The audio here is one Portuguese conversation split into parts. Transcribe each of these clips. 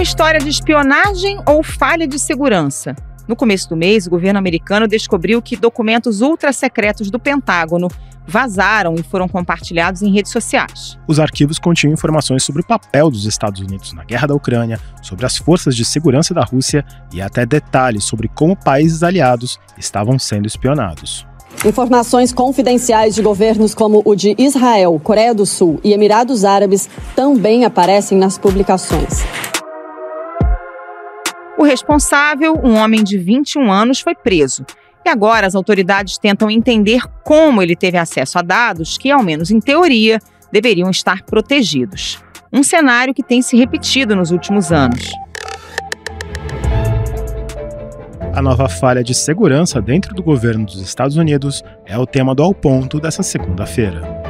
uma história de espionagem ou falha de segurança? No começo do mês, o governo americano descobriu que documentos ultrasecretos do Pentágono vazaram e foram compartilhados em redes sociais. Os arquivos continham informações sobre o papel dos Estados Unidos na guerra da Ucrânia, sobre as forças de segurança da Rússia e até detalhes sobre como países aliados estavam sendo espionados. Informações confidenciais de governos como o de Israel, Coreia do Sul e Emirados Árabes também aparecem nas publicações. O responsável, um homem de 21 anos, foi preso. E agora as autoridades tentam entender como ele teve acesso a dados que, ao menos em teoria, deveriam estar protegidos. Um cenário que tem se repetido nos últimos anos. A nova falha de segurança dentro do governo dos Estados Unidos é o tema do Ao Ponto dessa segunda-feira.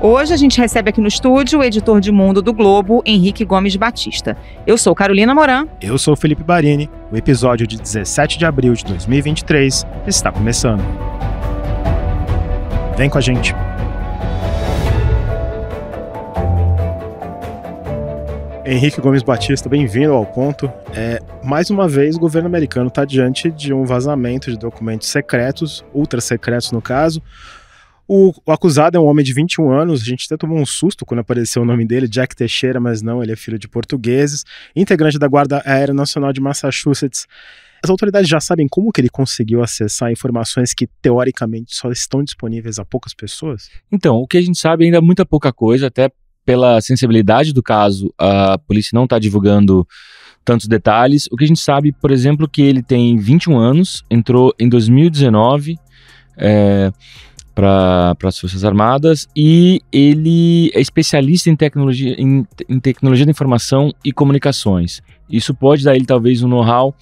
Hoje a gente recebe aqui no estúdio o editor de mundo do Globo, Henrique Gomes Batista. Eu sou Carolina Moran. Eu sou Felipe Barini. O episódio de 17 de abril de 2023 está começando. Vem com a gente. Henrique Gomes Batista, bem-vindo ao Ponto. Mais uma vez, o governo americano está diante de um vazamento de documentos secretos, ultra secretos no caso. O acusado é um homem de 21 anos, a gente até tomou um susto quando apareceu o nome dele, Jack Teixeira, mas não, ele é filho de portugueses, integrante da Guarda Aérea Nacional de Massachusetts. As autoridades já sabem como que ele conseguiu acessar informações que, teoricamente, só estão disponíveis a poucas pessoas? Então, o que a gente sabe ainda é muita pouca coisa, até pela sensibilidade do caso, a polícia não está divulgando tantos detalhes. O que a gente sabe, por exemplo, que ele tem 21 anos, entrou em 2019, para as Forças Armadas, e ele é especialista em tecnologia, em tecnologia da informação e comunicações. Isso pode dar a ele talvez um know-how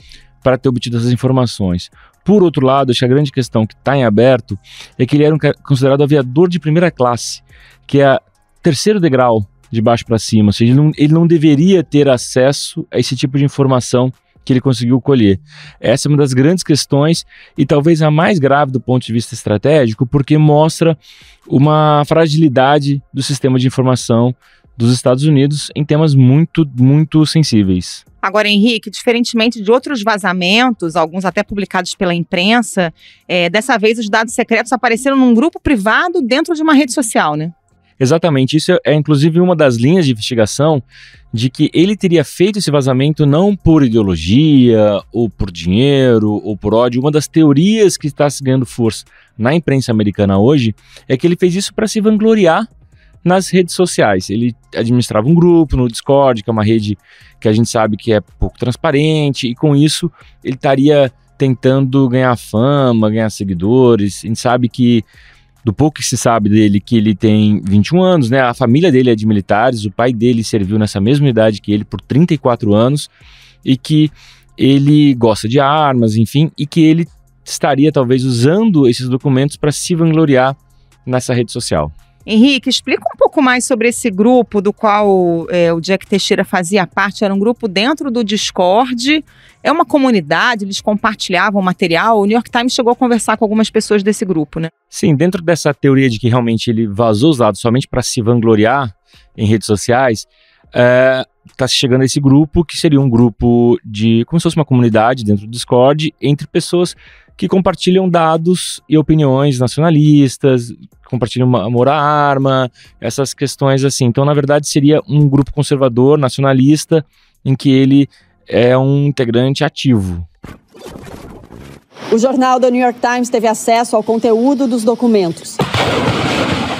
para ter obtido essas informações. Por outro lado, acho que a grande questão que está em aberto é que ele era considerado aviador de primeira classe, que é terceiro degrau de baixo para cima, ou seja, ele não deveria ter acesso a esse tipo de informação que ele conseguiu colher. Essa é uma das grandes questões e talvez a mais grave do ponto de vista estratégico, porque mostra uma fragilidade do sistema de informação dos Estados Unidos em temas muito, muito sensíveis. Agora, Henrique, diferentemente de outros vazamentos, alguns até publicados pela imprensa, dessa vez os dados secretos apareceram num grupo privado dentro de uma rede social, né? Exatamente, isso é inclusive uma das linhas de investigação de que ele teria feito esse vazamento não por ideologia, ou por dinheiro, ou por ódio. Uma das teorias que está se ganhando força na imprensa americana hoje é que ele fez isso para se vangloriar nas redes sociais. Ele administrava um grupo no Discord, que é uma rede que a gente sabe que é pouco transparente, e com isso ele estaria tentando ganhar fama, ganhar seguidores. A gente sabe que, do pouco que se sabe dele, que ele tem 21 anos, né? A família dele é de militares, o pai dele serviu nessa mesma idade que ele por 34 anos e que ele gosta de armas, enfim, e que ele estaria talvez usando esses documentos para se vangloriar nessa rede social. Henrique, explica um pouco mais sobre esse grupo do qual o Jack Teixeira fazia parte. Era um grupo dentro do Discord, é uma comunidade, eles compartilhavam material. O New York Times chegou a conversar com algumas pessoas desse grupo, né? Sim, dentro dessa teoria de que realmente ele vazou os dados somente para se vangloriar em redes sociais, está chegando a esse grupo que seria um grupo de, como se fosse uma comunidade dentro do Discord, entre pessoas que compartilham dados e opiniões nacionalistas, compartilham amor à arma, essas questões assim. Então, na verdade, seria um grupo conservador, nacionalista, em que ele é um integrante ativo. O jornal The New York Times teve acesso ao conteúdo dos documentos,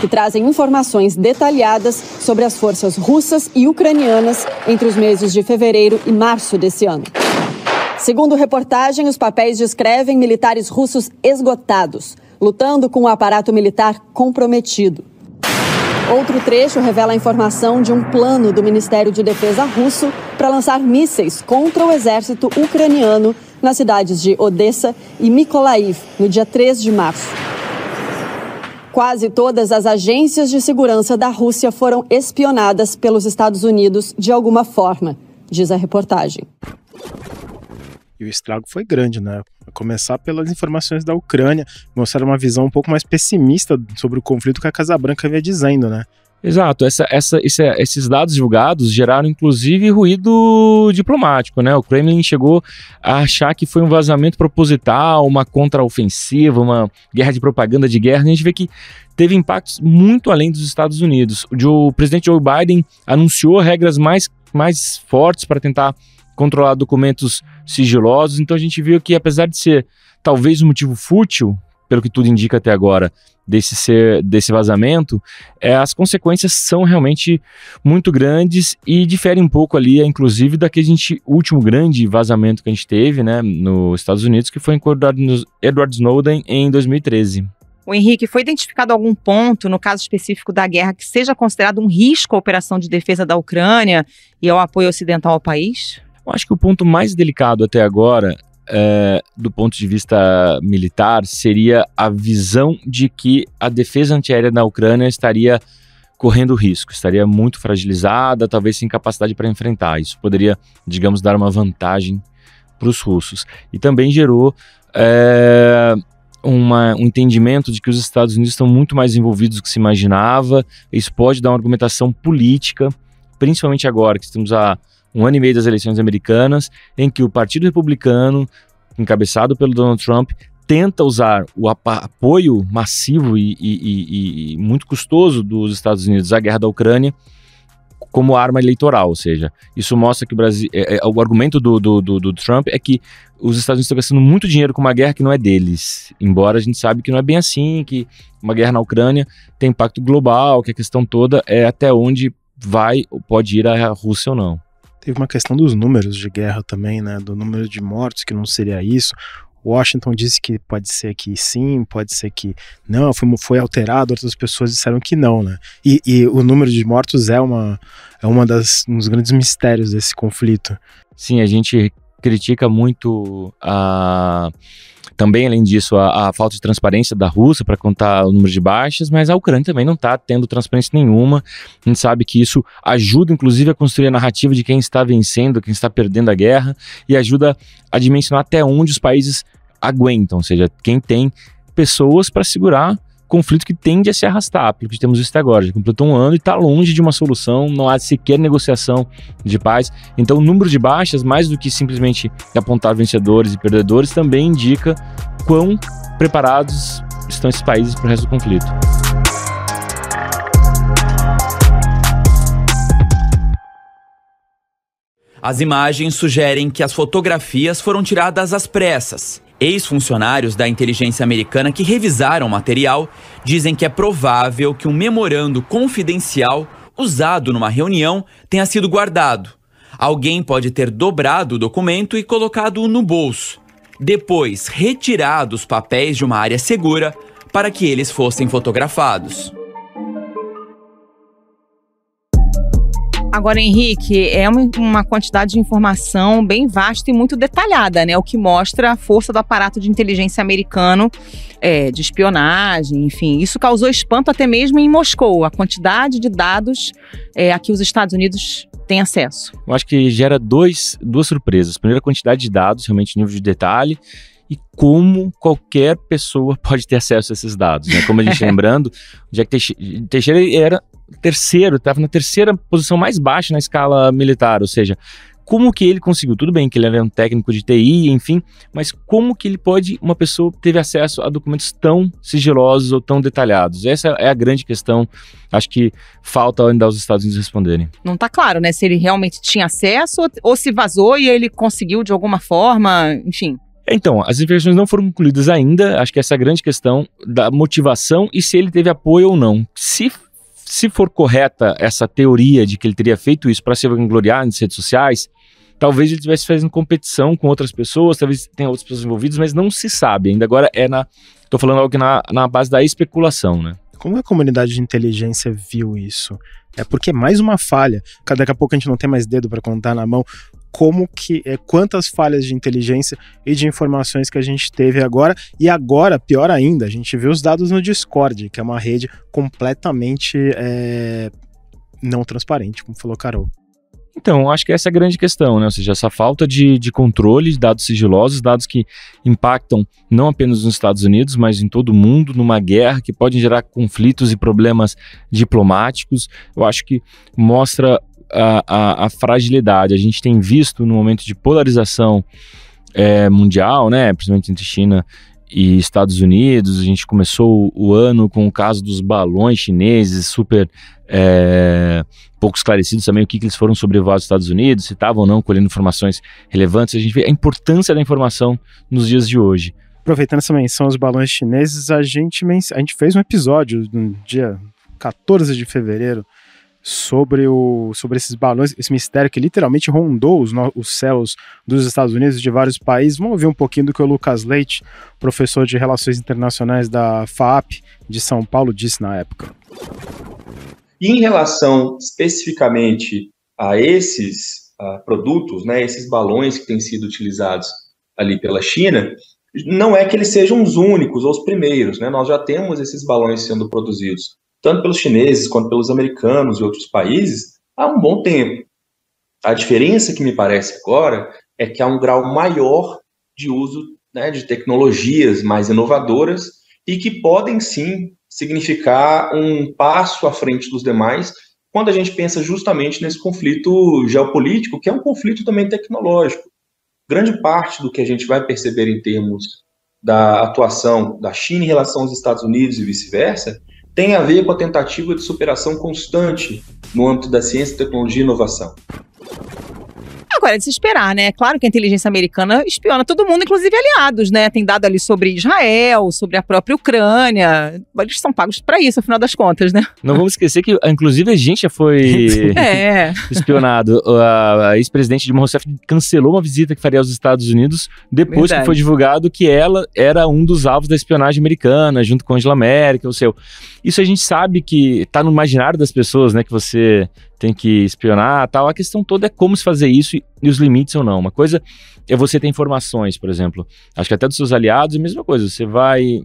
que trazem informações detalhadas sobre as forças russas e ucranianas entre os meses de fevereiro e março desse ano. Segundo reportagem, os papéis descrevem militares russos esgotados, lutando com o aparato militar comprometido. Outro trecho revela a informação de um plano do Ministério de Defesa russo para lançar mísseis contra o exército ucraniano nas cidades de Odessa e Mykolaiv, no dia 3 de março. Quase todas as agências de segurança da Rússia foram espionadas pelos Estados Unidos de alguma forma, diz a reportagem. E o estrago foi grande, né? A começar pelas informações da Ucrânia, mostraram uma visão um pouco mais pessimista sobre o conflito que a Casa Branca vinha dizendo, né? Exato, esses dados divulgados geraram inclusive ruído diplomático, né? O Kremlin chegou a achar que foi um vazamento proposital, uma contraofensiva, uma guerra de propaganda de guerra. A gente vê que teve impactos muito além dos Estados Unidos. O presidente Joe Biden anunciou regras mais fortes para tentar controlar documentos sigilosos, então a gente viu que, apesar de ser talvez um motivo fútil, pelo que tudo indica até agora, desse vazamento, as consequências são realmente muito grandes e diferem um pouco ali, inclusive, daquele último grande vazamento que a gente teve, né, nos Estados Unidos, que foi com Edward Snowden em 2013. O Henrique, foi identificado algum ponto, no caso específico da guerra, que seja considerado um risco à operação de defesa da Ucrânia e ao apoio ocidental ao país? Eu acho que o ponto mais delicado até agora, do ponto de vista militar, seria a visão de que a defesa antiaérea na Ucrânia estaria correndo risco, estaria muito fragilizada, talvez sem capacidade para enfrentar. Isso poderia, digamos, dar uma vantagem para os russos. E também gerou um entendimento de que os Estados Unidos estão muito mais envolvidos do que se imaginava. Isso pode dar uma argumentação política, principalmente agora que estamos a 1 ano e meio das eleições americanas, em que o Partido Republicano, encabeçado pelo Donald Trump, tenta usar o apoio massivo e muito custoso dos Estados Unidos à guerra da Ucrânia como arma eleitoral. Ou seja, isso mostra que o Brasil... o argumento do Trump é que os Estados Unidos estão gastando muito dinheiro com uma guerra que não é deles, embora a gente sabe que não é bem assim, que uma guerra na Ucrânia tem impacto global, que a questão toda é até onde vai ou pode ir a Rússia ou não. Teve uma questão dos números de guerra também, né? Do número de mortos, que não seria isso. Washington disse que pode ser que sim, pode ser que não, foi alterado, outras pessoas disseram que não, né? E o número de mortos é um dos grandes mistérios desse conflito. Sim, a gente critica muito também, além disso, a falta de transparência da Rússia para contar o número de baixas, mas a Ucrânia também não está tendo transparência nenhuma. A gente sabe que isso ajuda, inclusive, a construir a narrativa de quem está vencendo, quem está perdendo a guerra, e ajuda a dimensionar até onde os países aguentam, ou seja, quem tem pessoas para segurar conflito que tende a se arrastar, pelo que temos visto agora. Já completou 1 ano e está longe de uma solução, não há sequer negociação de paz. Então o número de baixas, mais do que simplesmente apontar vencedores e perdedores, também indica quão preparados estão esses países para o resto do conflito. As imagens sugerem que as fotografias foram tiradas às pressas. Ex-funcionários da inteligência americana que revisaram o material dizem que é provável que um memorando confidencial usado numa reunião tenha sido guardado. Alguém pode ter dobrado o documento e colocado-o no bolso. Depois, retirado os papéis de uma área segura para que eles fossem fotografados. Agora, Henrique, é uma quantidade de informação bem vasta e muito detalhada, né? O que mostra a força do aparato de inteligência americano, de espionagem, enfim. Isso causou espanto até mesmo em Moscou, a quantidade de dados a que os Estados Unidos têm acesso. Eu acho que gera duas surpresas. Primeiro, a quantidade de dados, realmente nível de detalhe, e como qualquer pessoa pode ter acesso a esses dados, né? Como a gente lembrando, o Jack Teixeira era estava na terceira posição mais baixa na escala militar, ou seja, como que ele conseguiu? Tudo bem que ele era um técnico de TI, enfim, mas como que uma pessoa teve acesso a documentos tão sigilosos ou tão detalhados? Essa é a grande questão, acho que falta ainda aos Estados Unidos responderem. Não está claro, né, se ele realmente tinha acesso ou se vazou e ele conseguiu de alguma forma, enfim. Então, as investigações não foram concluídas ainda, acho que essa é a grande questão da motivação e se ele teve apoio ou não. Se for correta essa teoria de que ele teria feito isso para se vangloriar nas redes sociais, talvez ele estivesse fazendo competição com outras pessoas, talvez tenha outras pessoas envolvidas, mas não se sabe. Ainda agora estou falando algo na base da especulação, né? Como a comunidade de inteligência viu isso? É porque mais uma falha, daqui a pouco a gente não tem mais dedo para contar na mão, quantas falhas de inteligência e de informações que a gente teve agora, e agora, pior ainda, a gente vê os dados no Discord, que é uma rede completamente não transparente, como falou Carol. Então, acho que essa é a grande questão, né? Ou seja, essa falta de controle de dados sigilosos, dados que impactam não apenas nos Estados Unidos, mas em todo o mundo, numa guerra que pode gerar conflitos e problemas diplomáticos. Eu acho que mostra a fragilidade. A gente tem visto no momento de polarização mundial, né? Principalmente entre China e Estados Unidos. A gente começou o ano com o caso dos balões chineses, super pouco esclarecidos também o que eles foram sobrevoar os Estados Unidos, se estavam ou não colhendo informações relevantes. A gente vê a importância da informação nos dias de hoje. Aproveitando essa menção aos balões chineses, a gente fez um episódio no dia 14 de fevereiro sobre esses balões, esse mistério que literalmente rondou os céus dos Estados Unidos e de vários países. Vamos ouvir um pouquinho do que o Lucas Leite, professor de Relações Internacionais da FAAP de São Paulo, disse na época. E em relação especificamente a esses produtos, né, esses balões que têm sido utilizados ali pela China, não é que eles sejam os únicos ou os primeiros, né? Nós já temos esses balões sendo produzidos tanto pelos chineses quanto pelos americanos e outros países há um bom tempo. A diferença que me parece agora é que há um grau maior de uso, né, de tecnologias mais inovadoras e que podem sim significar um passo à frente dos demais quando a gente pensa justamente nesse conflito geopolítico, que é um conflito também tecnológico. Grande parte do que a gente vai perceber em termos da atuação da China em relação aos Estados Unidos e vice-versa tem a ver com a tentativa de superação constante no âmbito da ciência, tecnologia e inovação. Agora, é de se esperar, né? Claro que a inteligência americana espiona todo mundo, inclusive aliados, né? Tem dado ali sobre Israel, sobre a própria Ucrânia. Eles são pagos para isso, afinal das contas, né? Não vamos esquecer que, inclusive, a gente já foi espionado. A ex-presidente Dilma Rousseff cancelou uma visita que faria aos Estados Unidos depois que foi divulgado que ela era um dos alvos da espionagem americana, junto com Angela Merkel, o seu. Isso a gente sabe que está no imaginário das pessoas, né? Que você tem que espionar, tal. A questão toda é como se fazer isso e os limites ou não. Uma coisa é você ter informações, por exemplo. Acho que até dos seus aliados é a mesma coisa. Você vai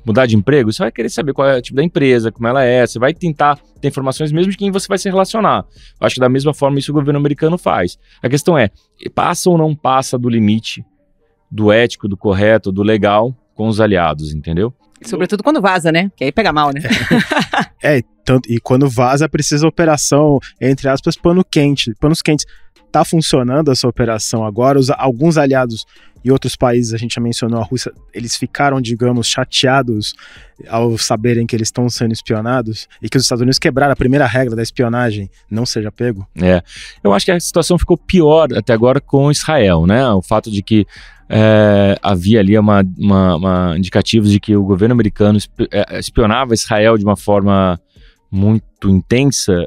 mudar de emprego, você vai querer saber qual é o tipo da empresa, como ela é. Você vai tentar ter informações mesmo de quem você vai se relacionar. Acho que da mesma forma isso o governo americano faz. A questão é, passa ou não passa do limite do ético, do correto, do legal com os aliados, entendeu? Sobretudo quando vaza, né? Que aí pega mal, né? E quando vaza, precisa operação, entre aspas, panos quentes. Tá funcionando essa operação agora? Alguns aliados e outros países, a gente já mencionou a Rússia, eles ficaram, digamos, chateados ao saberem que eles estão sendo espionados e que os Estados Unidos quebraram a primeira regra da espionagem, não seja pego? Eu acho que a situação ficou pior até agora com Israel, né? O fato de que havia ali uma indicativos de que o governo americano espionava Israel de uma forma muito intensa,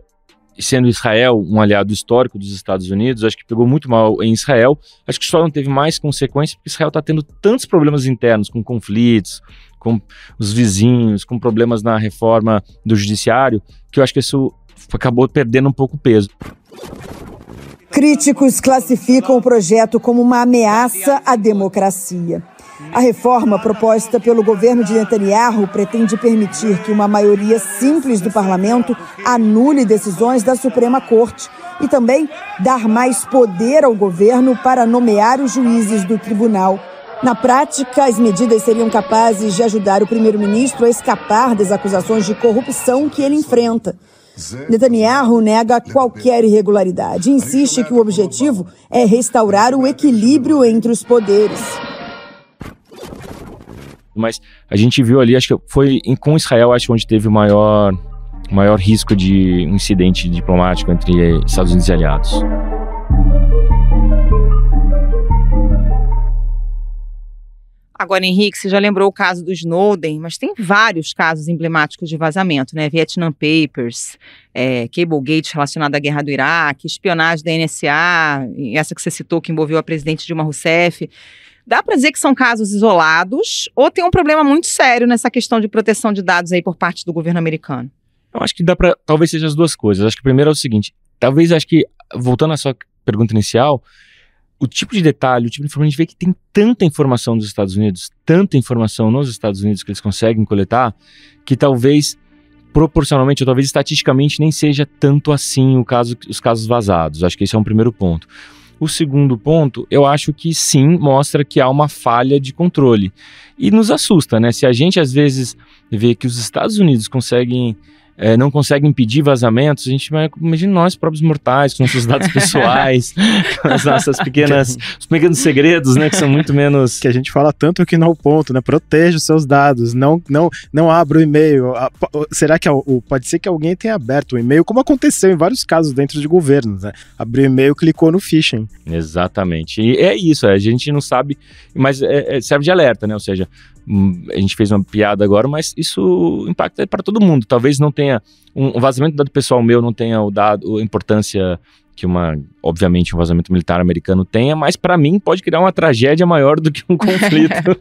sendo Israel um aliado histórico dos Estados Unidos. Acho que pegou muito mal em Israel. Acho que só não teve mais consequências porque Israel está tendo tantos problemas internos, com conflitos, com os vizinhos, com problemas na reforma do judiciário, que eu acho que isso acabou perdendo um pouco o peso. Críticos classificam o projeto como uma ameaça à democracia. A reforma proposta pelo governo de Netanyahu pretende permitir que uma maioria simples do parlamento anule decisões da Suprema Corte e também dar mais poder ao governo para nomear os juízes do tribunal. Na prática, as medidas seriam capazes de ajudar o primeiro-ministro a escapar das acusações de corrupção que ele enfrenta. Netanyahu nega qualquer irregularidade e insiste que o objetivo é restaurar o equilíbrio entre os poderes. Mas a gente viu ali, acho que foi com Israel, acho que onde teve o maior risco de um incidente diplomático entre Estados Unidos e aliados. Agora, Henrique, você já lembrou o caso do Snowden, mas tem vários casos emblemáticos de vazamento, né? Vietnam Papers, Cablegate relacionado à guerra do Iraque, espionagem da NSA, essa que você citou que envolveu a presidente Dilma Rousseff. Dá para dizer que são casos isolados ou tem um problema muito sério nessa questão de proteção de dados aí por parte do governo americano? Eu acho que dá para, talvez seja as duas coisas. Acho que primeiro é o seguinte, acho que, voltando à sua pergunta inicial, o tipo de detalhe, o tipo de informação, a gente vê que tem tanta informação dos Estados Unidos, tanta informação nos Estados Unidos que eles conseguem coletar, que talvez proporcionalmente, ou talvez estatisticamente, nem seja tanto assim os casos vazados. Acho que esse é um primeiro ponto. O segundo ponto, eu acho que sim, mostra que há uma falha de controle. E nos assusta, né? Se a gente às vezes vê que os Estados Unidos não conseguem impedir vazamentos, a gente vai, imagina nós próprios mortais, com nossos dados pessoais, com as nossas os pequenos segredos, né, que são muito menos... Que a gente fala tanto aqui no Ao Ponto, né, proteja os seus dados, não abra o e-mail. Será que pode ser que alguém tenha aberto o e-mail, como aconteceu em vários casos dentro de governos, né, abriu o e-mail, clicou no phishing. Exatamente, e é isso, a gente não sabe, mas serve de alerta, né, ou seja, a gente fez uma piada agora, mas isso impacta para todo mundo. Talvez não tenha um vazamento de dado pessoal meu, não tenha a importância que obviamente um vazamento militar americano tenha, mas para mim pode criar uma tragédia maior do que um conflito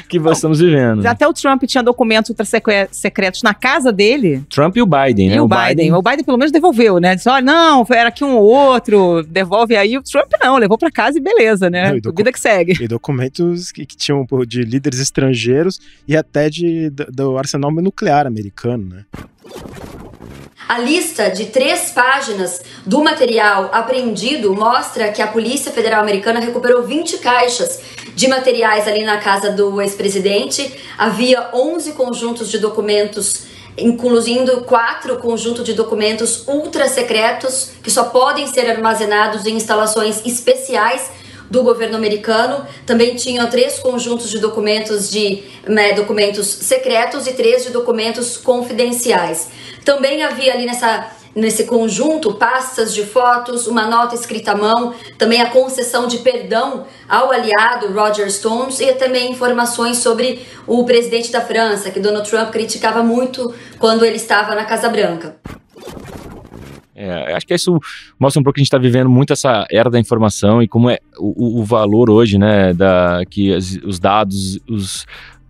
que nós estamos vivendo. Até o Trump tinha documentos ultra-secretos na casa dele. Trump e o Biden, né? O Biden pelo menos devolveu, né? Disse, olha, não, era aqui um ou outro, devolve aí. O Trump não, levou para casa e beleza, né? Vida que segue. E documentos que tinham de líderes estrangeiros e até do arsenal nuclear americano, né? A lista de 3 páginas do material apreendido mostra que a Polícia Federal Americana recuperou 20 caixas de materiais ali na casa do ex-presidente. Havia 11 conjuntos de documentos, incluindo 4 conjuntos de documentos ultra secretos que só podem ser armazenados em instalações especiais do governo americano. Também tinham 3 conjuntos de documentos secretos e 3 de documentos confidenciais. Também havia ali nesse conjunto pastas de fotos, uma nota escrita à mão, também a concessão de perdão ao aliado Roger Stone e também informações sobre o presidente da França, que Donald Trump criticava muito quando ele estava na Casa Branca. Acho que isso mostra um pouco que a gente está vivendo muito essa era da informação e como é o valor hoje, né, que os dados,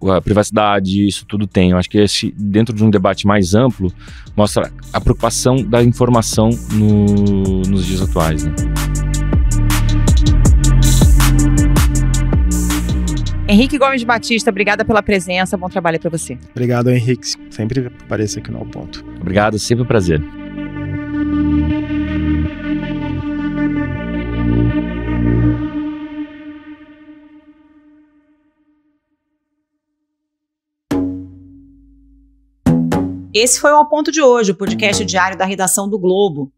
a privacidade, isso tudo tem. Eu acho que dentro de um debate mais amplo, mostra a preocupação da informação nos dias atuais, né? Henrique Gomes Batista, obrigada pela presença, bom trabalho para você. Obrigado, Henrique. Sempre apareça aqui no Ao Ponto. Obrigado, sempre um prazer. Esse foi o Ao Ponto de hoje, o podcast diário da redação do Globo.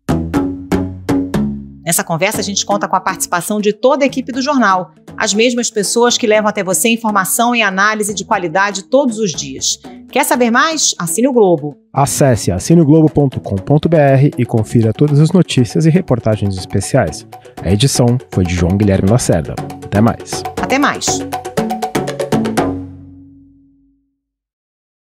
Nessa conversa, a gente conta com a participação de toda a equipe do jornal, as mesmas pessoas que levam até você informação e análise de qualidade todos os dias. Quer saber mais? Assine o Globo. Acesse assineglobo.com.br e confira todas as notícias e reportagens especiais. A edição foi de João Guilherme Lacerda. Até mais. Até mais.